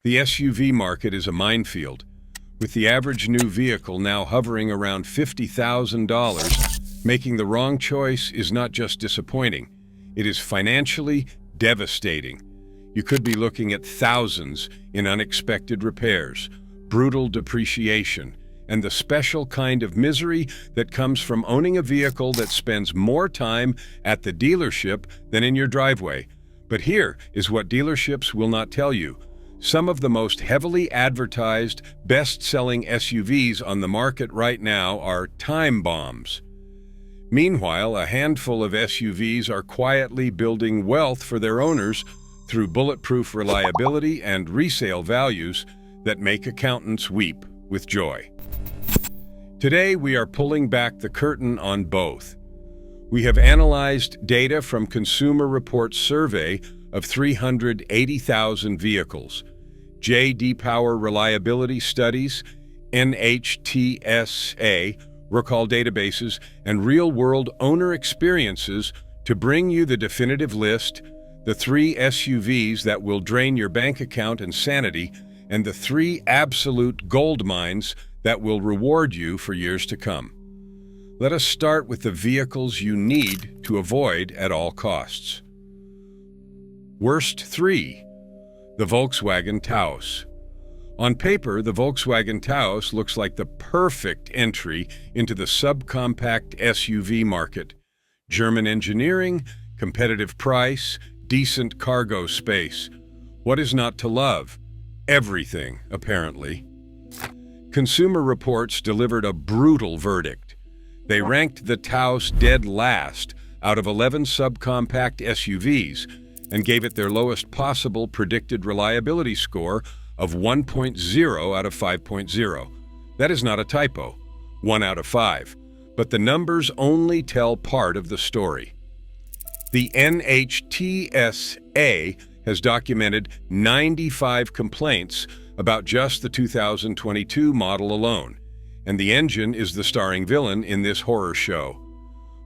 The SUV market is a minefield, with the average new vehicle now hovering around $50,000. Making the wrong choice is not just disappointing, it is financially devastating. You could be looking at thousands in unexpected repairs, brutal depreciation, and the special kind of misery that comes from owning a vehicle that spends more time at the dealership than in your driveway. But here is what dealerships will not tell you. Some of the most heavily advertised, best-selling SUVs on the market right now are time bombs. Meanwhile, a handful of SUVs are quietly building wealth for their owners through bulletproof reliability and resale values that make accountants weep with joy. Today, we are pulling back the curtain on both. We have analyzed data from Consumer Reports survey of 380,000 vehicles, J.D. Power Reliability Studies, NHTSA, recall databases, and real-world owner experiences to bring you the definitive list, the 3 SUVs that will drain your bank account and sanity, and the 3 absolute gold mines that will reward you for years to come. Let us start with the vehicles you need to avoid at all costs. Worst 3. The Volkswagen Taos. On paper, the Volkswagen Taos looks like the perfect entry into the subcompact SUV market. German engineering, competitive price, decent cargo space. What is not to love? Everything, apparently. Consumer Reports delivered a brutal verdict. They ranked the Taos dead last out of 11 subcompact SUVs and gave it their lowest possible predicted reliability score of 1.0 out of 5.0. That is not a typo, 1 out of 5, but the numbers only tell part of the story. The NHTSA has documented 95 complaints about just the 2022 model alone, and the engine is the starring villain in this horror show.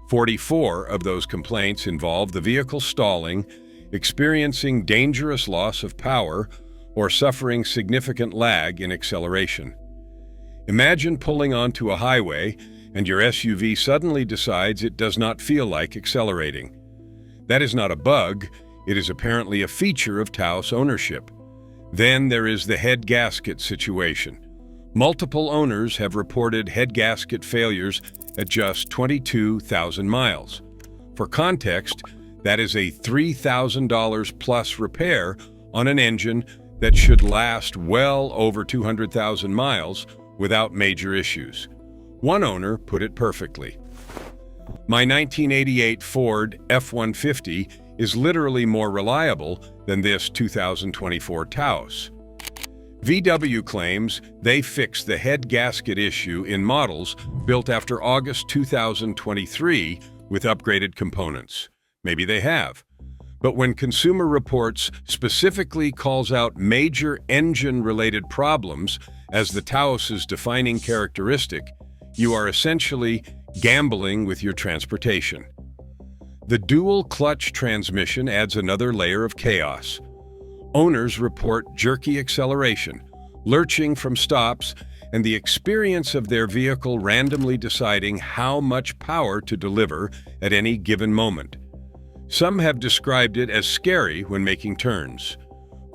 44 of those complaints involve the vehicle stalling, experiencing dangerous loss of power, or suffering significant lag in acceleration. Imagine pulling onto a highway and your SUV suddenly decides it does not feel like accelerating. That is not a bug, it is apparently a feature of Taos ownership. Then there is the head gasket situation. Multiple owners have reported head gasket failures at just 22,000 miles. For context, that is a $3,000 plus repair on an engine that should last well over 200,000 miles without major issues. One owner put it perfectly. My 1988 Ford F-150 is literally more reliable than this 2024 Taos. VW claims they fixed the head gasket issue in models built after August 2023 with upgraded components. Maybe they have. But when Consumer Reports specifically calls out major engine-related problems as the Taos's defining characteristic, you are essentially gambling with your transportation. The dual-clutch transmission adds another layer of chaos. Owners report jerky acceleration, lurching from stops, and the experience of their vehicle randomly deciding how much power to deliver at any given moment. Some have described it as scary when making turns.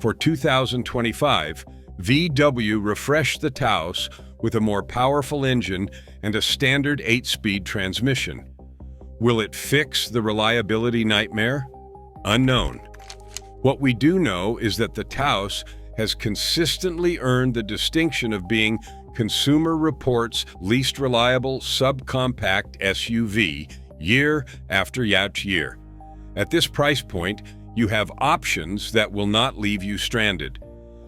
For 2025, VW refreshed the Taos with a more powerful engine and a standard 8-speed transmission. Will it fix the reliability nightmare? Unknown. What we do know is that the Taos has consistently earned the distinction of being Consumer Reports' least reliable subcompact SUV year after year. At this price point, you have options that will not leave you stranded.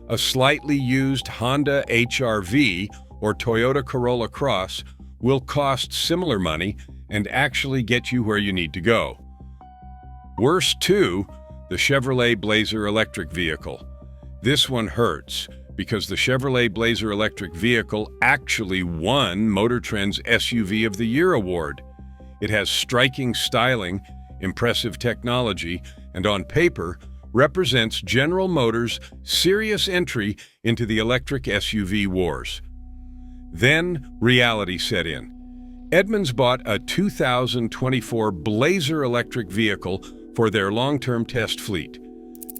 A slightly used Honda HR-V or Toyota Corolla Cross will cost similar money and actually get you where you need to go. Worse too, the Chevrolet Blazer electric vehicle. This one hurts because the Chevrolet Blazer electric vehicle actually won Motor Trend's SUV of the Year award. It has striking styling, impressive technology, and on paper, represents General Motors' serious entry into the electric SUV wars. Then reality set in. Edmunds bought a 2024 Blazer electric vehicle for their long-term test fleet.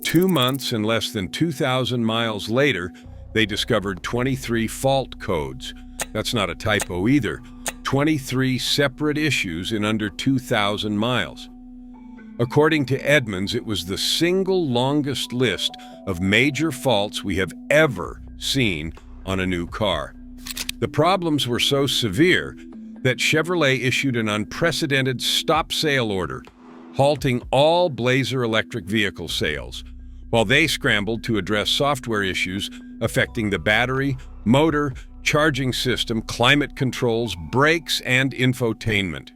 2 months and less than 2,000 miles later, they discovered 23 fault codes. That's not a typo either. 23 separate issues in under 2,000 miles. According to Edmunds, it was the single longest list of major faults we have ever seen on a new car. The problems were so severe that Chevrolet issued an unprecedented stop sale order, halting all Blazer electric vehicle sales, while they scrambled to address software issues affecting the battery, motor, charging system, climate controls, brakes, and infotainment.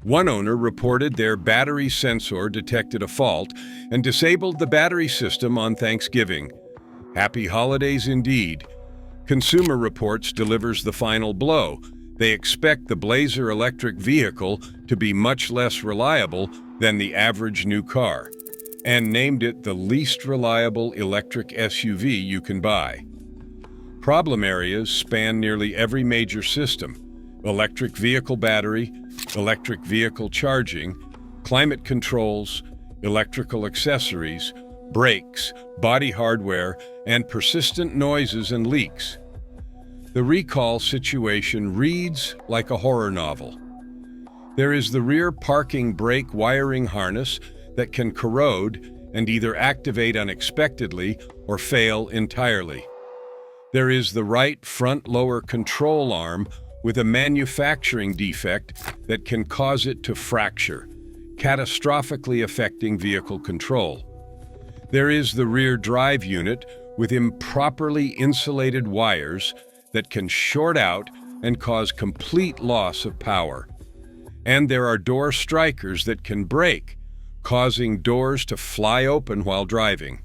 One owner reported their battery sensor detected a fault and disabled the battery system on Thanksgiving. Happy holidays indeed. Consumer Reports delivers the final blow. They expect the Blazer electric vehicle to be much less reliable than the average new car, and named it the least reliable electric SUV you can buy. Problem areas span nearly every major system: electric vehicle battery, electric vehicle charging, climate controls, electrical accessories, brakes, body hardware, and persistent noises and leaks. The recall situation reads like a horror novel. There is the rear parking brake wiring harness that can corrode and either activate unexpectedly or fail entirely. There is the right front lower control arm with a manufacturing defect that can cause it to fracture, catastrophically affecting vehicle control. There is the rear drive unit with improperly insulated wires that can short out and cause complete loss of power. And there are door strikers that can break, causing doors to fly open while driving.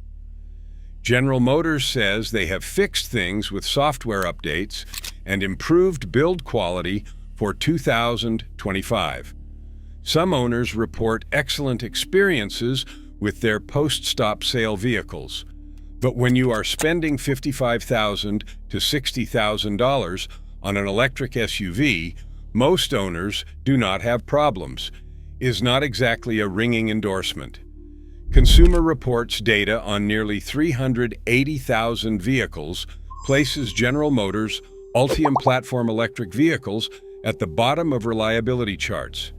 General Motors says they have fixed things with software updates and improved build quality for 2025. Some owners report excellent experiences with their post-stop sale vehicles. But when you are spending $55,000 to $60,000 on an electric SUV, most owners do not have problems, is not exactly a ringing endorsement. Consumer Reports data on nearly 380,000 vehicles places General Motors' Ultium platform electric vehicles at the bottom of reliability charts.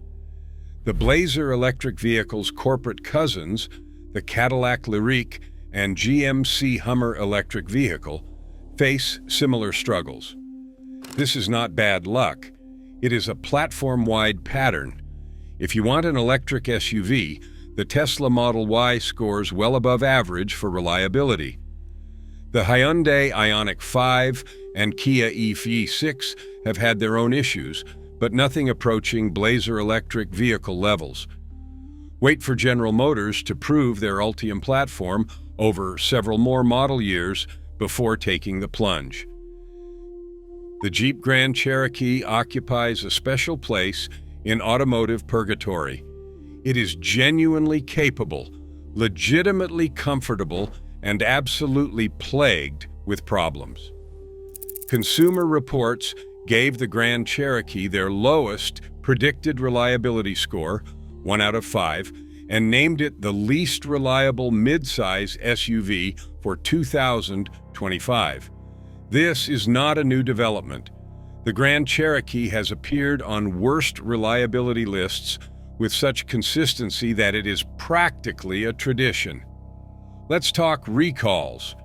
The Blazer electric vehicle's corporate cousins, the Cadillac Lyriq and GMC Hummer electric vehicle, face similar struggles. This is not bad luck. It is a platform-wide pattern. If you want an electric SUV, the Tesla Model Y scores well above average for reliability. The Hyundai Ioniq 5 and Kia EV6 have had their own issues, but nothing approaching Blazer electric vehicle levels. Wait for General Motors to prove their Ultium platform over several more model years before taking the plunge. The Jeep Grand Cherokee occupies a special place in automotive purgatory. It is genuinely capable, legitimately comfortable, and absolutely plagued with problems. Consumer Reports gave the Grand Cherokee their lowest predicted reliability score, 1 out of 5, and named it the least reliable midsize SUV for 2025. This is not a new development. The Grand Cherokee has appeared on worst reliability lists with such consistency that it is practically a tradition. Let's talk recalls.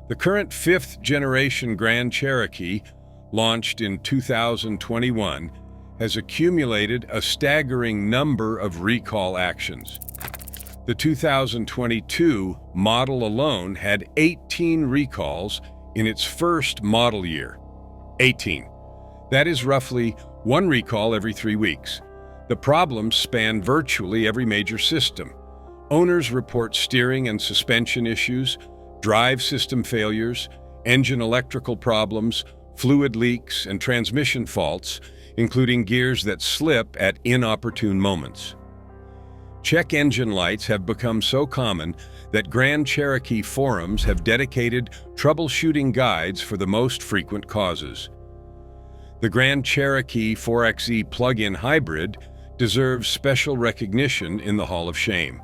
The current 5th generation Grand Cherokee, launched in 2021, has accumulated a staggering number of recall actions. The 2022 model alone had 18 recalls in its first model year. 18. That is roughly 1 recall every 3 weeks. The problems span virtually every major system. Owners report steering and suspension issues, drive system failures, engine electrical problems, fluid leaks, and transmission faults, including gears that slip at inopportune moments. Check engine lights have become so common that Grand Cherokee forums have dedicated troubleshooting guides for the most frequent causes. The Grand Cherokee 4xe plug-in hybrid deserves special recognition in the Hall of Shame.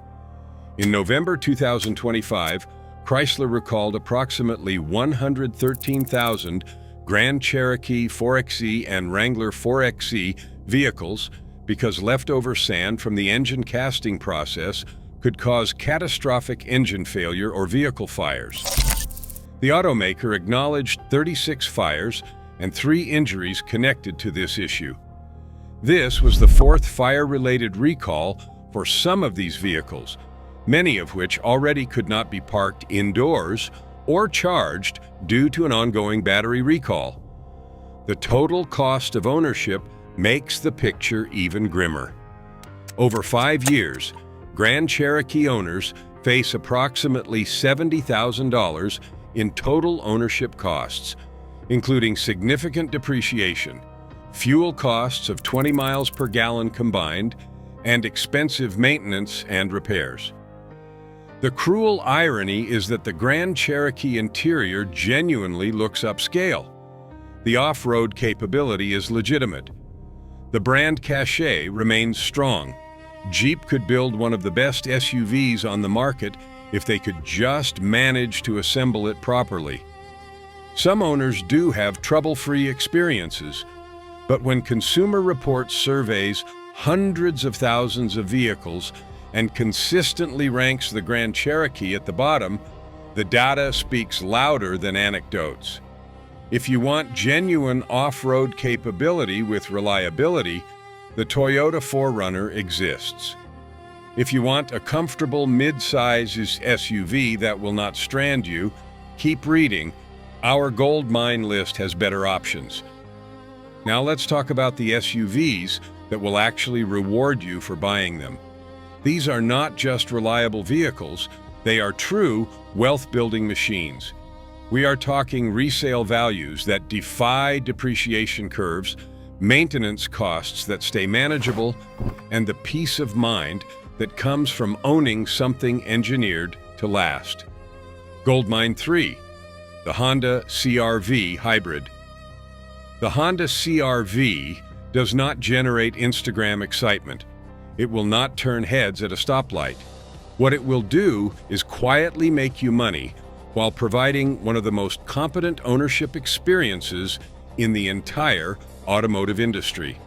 In November 2025, Chrysler recalled approximately 113,000 Grand Cherokee 4xe and Wrangler 4xe vehicles because leftover sand from the engine casting process could cause catastrophic engine failure or vehicle fires. The automaker acknowledged 36 fires and 3 injuries connected to this issue. This was the 4th fire-related recall for some of these vehicles, many of which already could not be parked indoors or charged due to an ongoing battery recall. The total cost of ownership makes the picture even grimmer. Over 5 years, Grand Cherokee owners face approximately $70,000 in total ownership costs, including significant depreciation, fuel costs of 20 miles per gallon combined, and expensive maintenance and repairs. The cruel irony is that the Grand Cherokee interior genuinely looks upscale. The off-road capability is legitimate. The brand cachet remains strong. Jeep could build one of the best SUVs on the market if they could just manage to assemble it properly. Some owners do have trouble-free experiences, but when Consumer Reports surveys hundreds of thousands of vehicles and consistently ranks the Grand Cherokee at the bottom, the data speaks louder than anecdotes. If you want genuine off-road capability with reliability, the Toyota 4Runner exists. If you want a comfortable mid-size SUV that will not strand you, keep reading. Our gold mine list has better options. Now let's talk about the SUVs that will actually reward you for buying them. These are not just reliable vehicles, they are true wealth-building machines. We are talking resale values that defy depreciation curves, maintenance costs that stay manageable, and the peace of mind that comes from owning something engineered to last. Goldmine 3, the Honda CR-V Hybrid. The Honda CR-V does not generate Instagram excitement. It will not turn heads at a stoplight. What it will do is quietly make you money while providing one of the most competent ownership experiences in the entire automotive industry.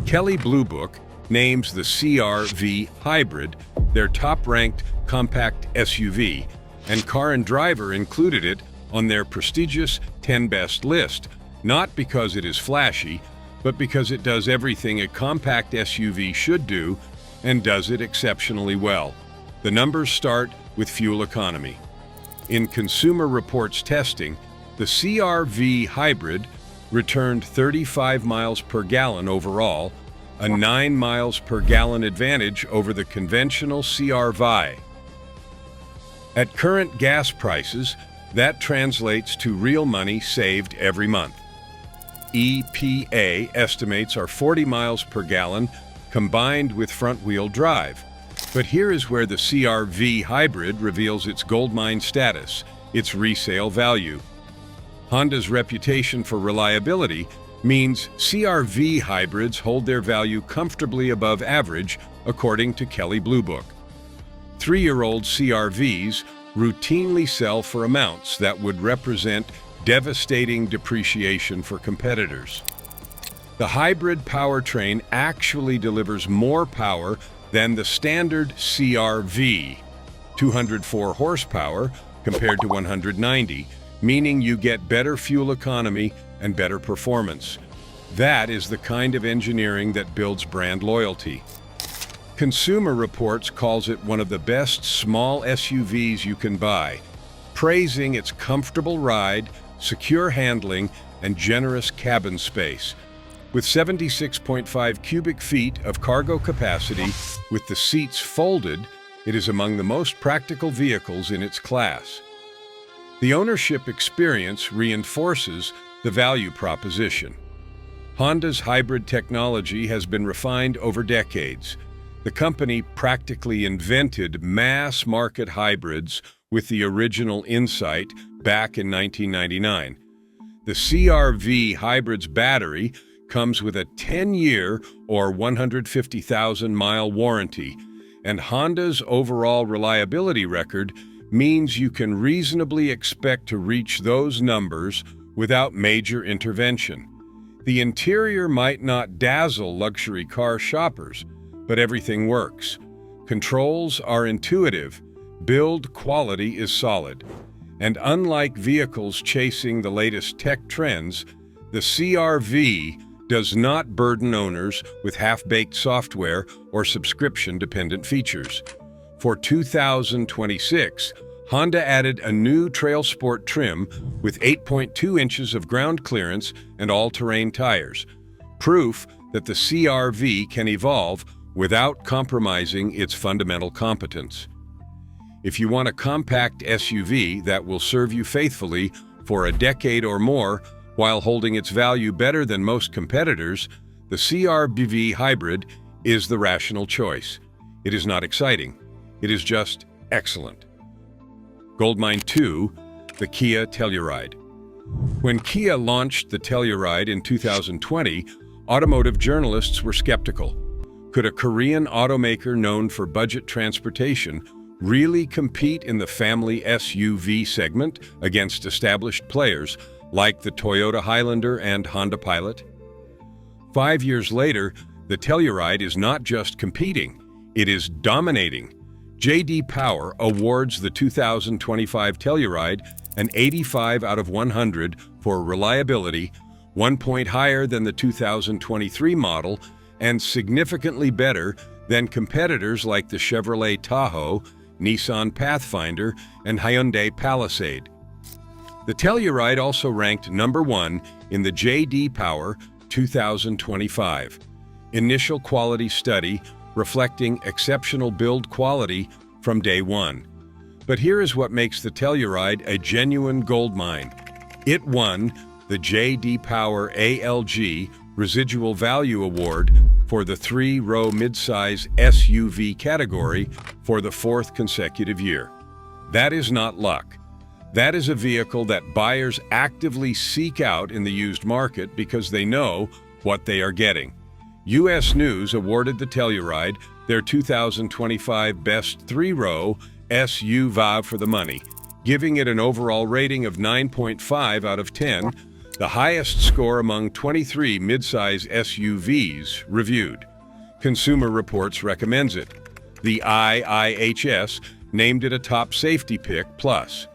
Kelley Blue Book names the CR-V Hybrid their top-ranked compact SUV, and Car and Driver included it on their prestigious 10 Best list, not because it is flashy, but because it does everything a compact SUV should do and does it exceptionally well. The numbers start with fuel economy. In Consumer Reports testing, the CR-V Hybrid returned 35 miles per gallon overall, a 9 miles per gallon advantage over the conventional CR-V. At current gas prices, that translates to real money saved every month. EPA estimates are 40 miles per gallon combined with front-wheel drive. But here is where the CR-V Hybrid reveals its goldmine status, its resale value. Honda's reputation for reliability means CR-V hybrids hold their value comfortably above average, according to Kelley Blue Book. 3-year-old CR-Vs routinely sell for amounts that would represent devastating depreciation for competitors. The hybrid powertrain actually delivers more power than the standard CR-V, 204 horsepower compared to 190, meaning you get better fuel economy and better performance. That is the kind of engineering that builds brand loyalty. Consumer Reports calls it one of the best small SUVs you can buy, praising its comfortable ride, secure handling, and generous cabin space. With 76.5 cubic feet of cargo capacity, with the seats folded, it is among the most practical vehicles in its class. The ownership experience reinforces the value proposition. Honda's hybrid technology has been refined over decades. The company practically invented mass-market hybrids with the original insight back in 1999. The CR-V Hybrid's battery comes with a 10-year or 150,000-mile warranty, and Honda's overall reliability record means you can reasonably expect to reach those numbers without major intervention. The interior might not dazzle luxury car shoppers, but everything works. Controls are intuitive, build quality is solid, and unlike vehicles chasing the latest tech trends, the CR-V does not burden owners with half-baked software or subscription-dependent features. For 2026, Honda added a new Trail Sport trim with 8.2 inches of ground clearance and all-terrain tires, proof that the CR-V can evolve without compromising its fundamental competence. If you want a compact SUV that will serve you faithfully for a decade or more while holding its value better than most competitors, the CR-V Hybrid is the rational choice. It is not exciting. It is just excellent. Goldmine 2, the Kia Telluride. When Kia launched the Telluride in 2020, automotive journalists were skeptical. Could a Korean automaker known for budget transportation really compete in the family SUV segment against established players like the Toyota Highlander and Honda Pilot? 5 years later, the Telluride is not just competing, it is dominating. J.D. Power awards the 2025 Telluride an 85 out of 100 for reliability, 1 point higher than the 2023 model, and significantly better than competitors like the Chevrolet Tahoe, Nissan Pathfinder, and Hyundai Palisade. The Telluride also ranked #1 in the J.D. Power 2025 Initial Quality Study, reflecting exceptional build quality from day one. But here is what makes the Telluride a genuine gold mine. It won the J.D. Power ALG Residual Value Award for the 3-row midsize SUV category for the 4th consecutive year. That is not luck. That is a vehicle that buyers actively seek out in the used market because they know what they are getting. U.S. News awarded the Telluride their 2025 Best 3-Row SUV for the money, giving it an overall rating of 9.5 out of 10, the highest score among 23 midsize SUVs reviewed. Consumer Reports recommends it. The IIHS named it a top safety pick plus.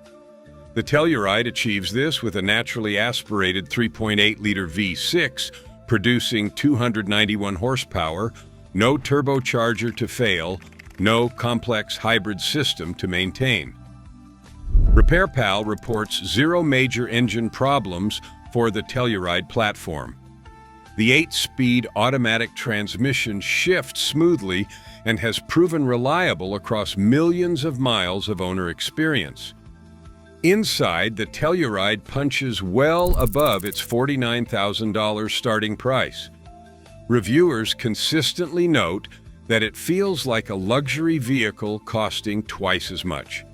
The Telluride achieves this with a naturally aspirated 3.8-liter V6, producing 291 horsepower, no turbocharger to fail, no complex hybrid system to maintain. RepairPal reports 0 major engine problems for the Telluride platform. The 8-speed automatic transmission shifts smoothly and has proven reliable across millions of miles of owner experience. Inside, the Telluride punches well above its $49,000 starting price. Reviewers consistently note that it feels like a luxury vehicle costing twice as much.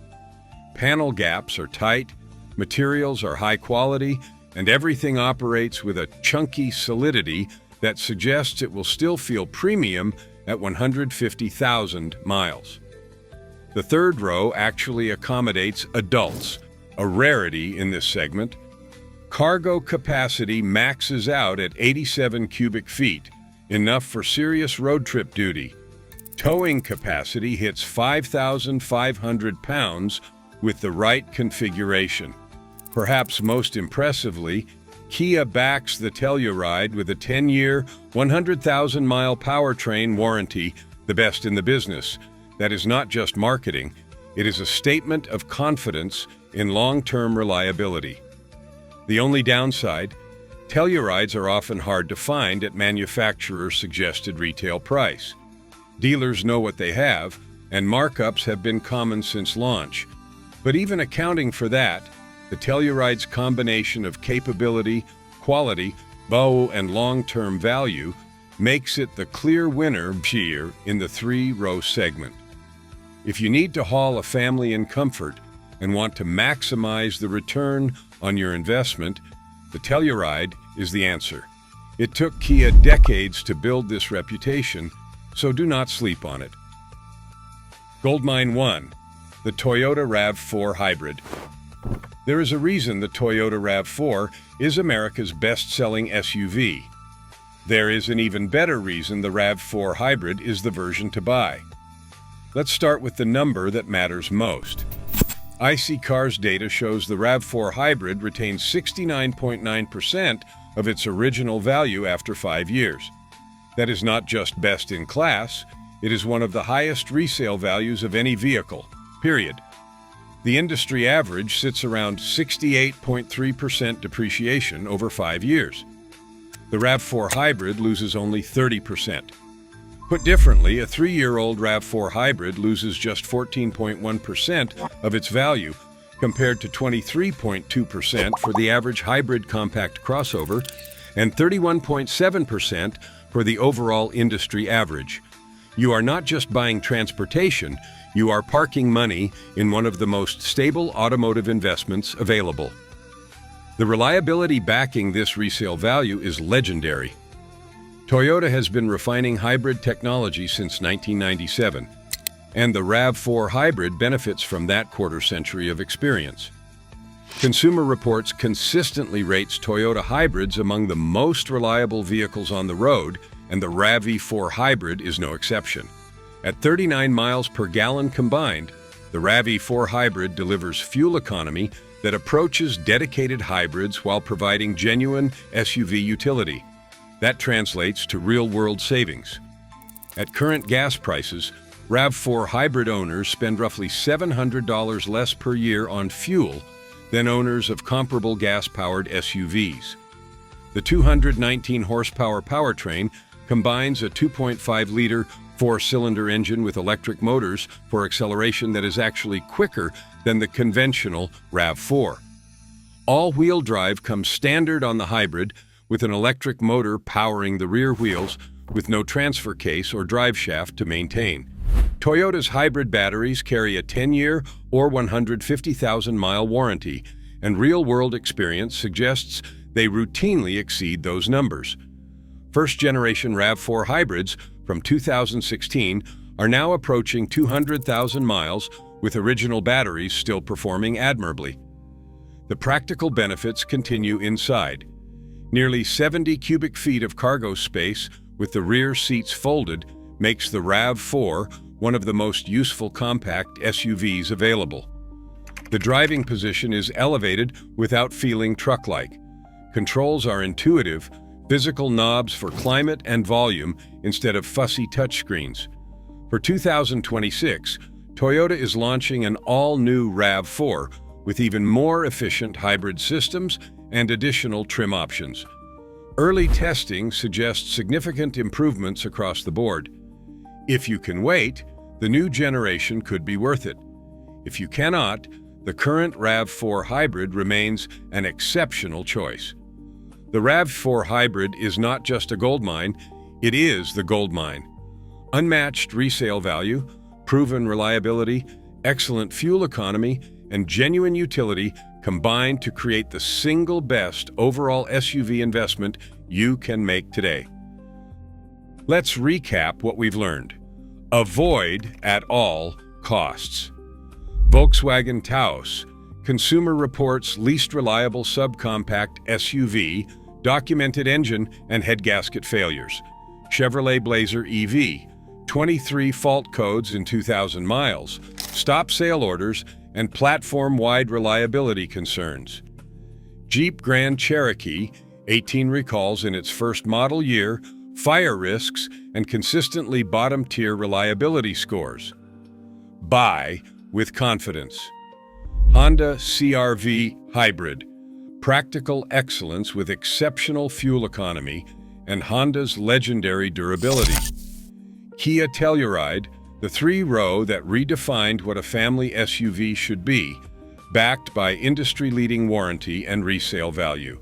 Panel gaps are tight, materials are high quality, and everything operates with a chunky solidity that suggests it will still feel premium at 150,000 miles. The third row actually accommodates adults, a rarity in this segment. Cargo capacity maxes out at 87 cubic feet, enough for serious road trip duty. Towing capacity hits 5,500 pounds with the right configuration. Perhaps most impressively, Kia backs the Telluride with a 10-year, 100,000-mile powertrain warranty, the best in the business. That is not just marketing, it is a statement of confidence in long-term reliability. The only downside, Tellurides are often hard to find at manufacturer's suggested retail price. Dealers know what they have, and markups have been common since launch. But even accounting for that, the Telluride's combination of capability, quality, and long-term value makes it the clear winner here in the three-row segment. If you need to haul a family in comfort and want to maximize the return on your investment, the Telluride is the answer. It took Kia decades to build this reputation, so do not sleep on it. Goldmine 1. The Toyota RAV4 Hybrid. There is a reason the Toyota RAV4 is America's best-selling SUV. There is an even better reason the RAV4 Hybrid is the version to buy. Let's start with the number that matters most. IC Cars data shows the RAV4 Hybrid retains 69.9% of its original value after 5 years. That is not just best in class, it is one of the highest resale values of any vehicle, period. The industry average sits around 68.3% depreciation over 5 years. The RAV4 Hybrid loses only 30%. Put differently, a 3-year-old RAV4 Hybrid loses just 14.1% of its value, compared to 23.2% for the average hybrid compact crossover and 31.7% for the overall industry average. You are not just buying transportation, you are parking money in one of the most stable automotive investments available. The reliability backing this resale value is legendary. Toyota has been refining hybrid technology since 1997, and the RAV4 Hybrid benefits from that quarter-century of experience. Consumer Reports consistently rates Toyota hybrids among the most reliable vehicles on the road, and the RAV4 Hybrid is no exception. At 39 miles per gallon combined, the RAV4 Hybrid delivers fuel economy that approaches dedicated hybrids while providing genuine SUV utility. That translates to real-world savings. At current gas prices, RAV4 Hybrid owners spend roughly $700 less per year on fuel than owners of comparable gas-powered SUVs. The 219 horsepower powertrain combines a 2.5-liter four-cylinder engine with electric motors for acceleration that is actually quicker than the conventional RAV4. All-wheel drive comes standard on the hybrid, with an electric motor powering the rear wheels with no transfer case or drive shaft to maintain. Toyota's hybrid batteries carry a 10-year or 150,000-mile warranty, and real-world experience suggests they routinely exceed those numbers. First-generation RAV4 hybrids from 2016 are now approaching 200,000 miles, with original batteries still performing admirably. The practical benefits continue inside. Nearly 70 cubic feet of cargo space with the rear seats folded makes the RAV4 one of the most useful compact SUVs available. The driving position is elevated without feeling truck-like. Controls are intuitive, physical knobs for climate and volume instead of fussy touchscreens. For 2026, Toyota is launching an all-new RAV4 with even more efficient hybrid systems and additional trim options. Early testing suggests significant improvements across the board. If you can wait, the new generation could be worth it. If you cannot, the current RAV4 Hybrid remains an exceptional choice. The RAV4 Hybrid is not just a gold mine, it is the gold mine. Unmatched resale value, proven reliability, excellent fuel economy, and genuine utility combined to create the single best overall SUV investment you can make today. Let's recap what we've learned. Avoid at all costs. Volkswagen Taos, Consumer Reports' least reliable subcompact SUV, documented engine and head gasket failures. Chevrolet Blazer EV, 23 fault codes in 2,000 miles, stop sale orders, and platform-wide reliability concerns. Jeep Grand Cherokee, 18 recalls in its first model year, fire risks, and consistently bottom-tier reliability scores. Buy with confidence. Honda CR-V Hybrid, practical excellence with exceptional fuel economy and Honda's legendary durability. Kia Telluride, the three-row that redefined what a family SUV should be, backed by industry-leading warranty and resale value.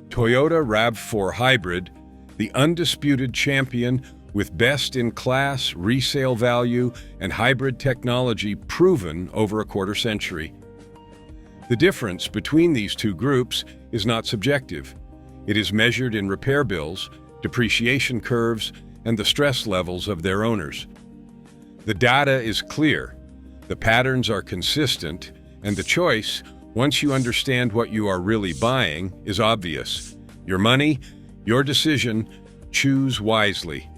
Toyota RAV4 Hybrid, the undisputed champion with best-in-class resale value and hybrid technology proven over a quarter century. The difference between these two groups is not subjective. It is measured in repair bills, depreciation curves, and the stress levels of their owners. The data is clear, the patterns are consistent, and the choice, once you understand what you are really buying, is obvious. Your money, your decision, choose wisely.